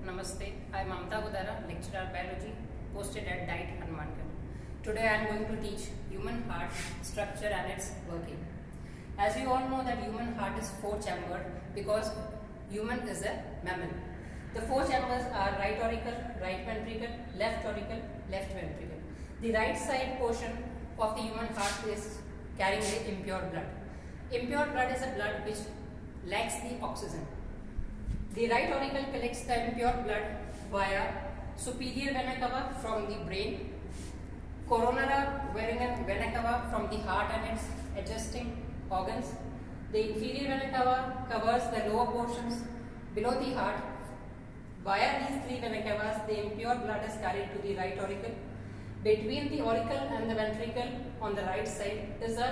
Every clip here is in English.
Namaste. I am Mamta Budara, lecturer biology, posted at DIET Hanumankar. Today I am going to teach human heart structure and its working. As you all know that human heart is four-chambered because human is a mammal. The four chambers are right auricle, right ventricle, left auricle, left ventricle. The right side portion of the human heart is carrying the impure blood. Impure blood is a blood which lacks the oxygen. The right auricle collects the impure blood via superior vena cava from the brain, coronary vena cava from the heart and its adjacent organs. The inferior vena cava covers the lower portions below the heart. Via these three vena cavas, the impure blood is carried to the right auricle. Between the auricle and the ventricle on the right side is a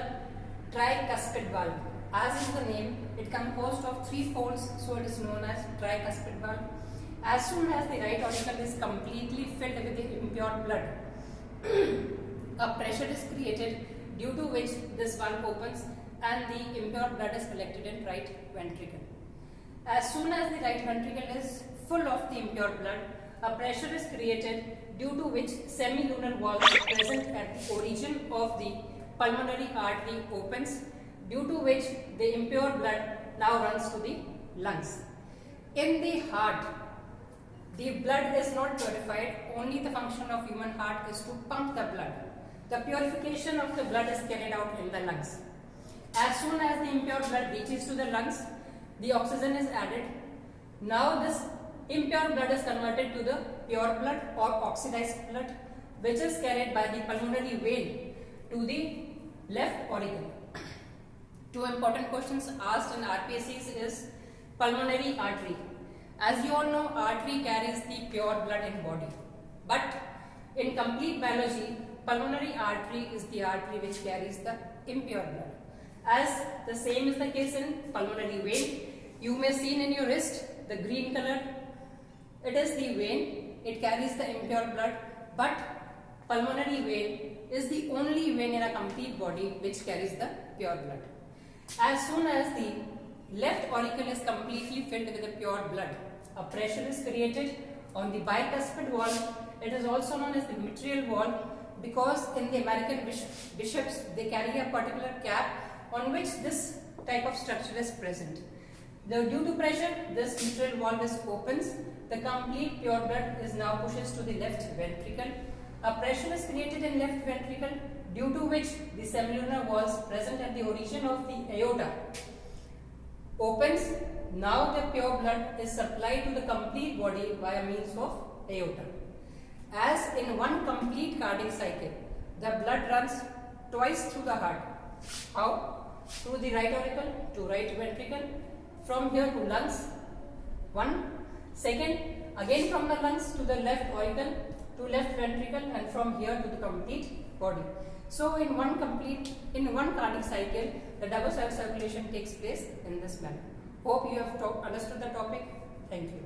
tricuspid valve. As is the name, it composed of three folds, so it is known as tricuspid valve. As soon as the right auricle is completely filled with the impure blood, a pressure is created due to which this valve opens and the impure blood is collected in right ventricle. As soon as the right ventricle is full of the impure blood, a pressure is created due to which semilunar valve present at the origin of the pulmonary artery opens, due to which the impure blood now runs to the lungs. In the heart, the blood is not purified, only the function of human heart is to pump the blood. The purification of the blood is carried out in the lungs. As soon as the impure blood reaches to the lungs, the oxygen is added. Now this impure blood is converted to the pure blood or oxidized blood, which is carried by the pulmonary vein to the left auricle. Two important questions asked in RPSCs is pulmonary artery. As you all know, artery carries the pure blood in body. But in complete biology, pulmonary artery is the artery which carries the impure blood. As the same is the case in pulmonary vein, you may see in your wrist the green color. It is the vein, it carries the impure blood, but pulmonary vein is the only vein in a complete body which carries the pure blood. As soon as the left auricle is completely filled with the pure blood, a pressure is created on the bicuspid valve. It is also known as the mitral valve because in the American bishops they carry a particular cap on which this type of structure is present. Due to pressure, this mitral valve opens. The complete pure blood is now pushes to the left ventricle. A pressure is created in left ventricle, due to which the semilunar valves present at the origin of the aorta opens. Now the pure blood is supplied to the complete body via means of aorta. As in one complete cardiac cycle, the blood runs twice through the heart. How? Through the right auricle to right ventricle, from here to lungs, one. Second, again from the lungs to the left auricle to left ventricle, and from here to the complete body. So in one cardiac cycle, the double circulation takes place in this manner. Hope you have understood the topic. Thank you.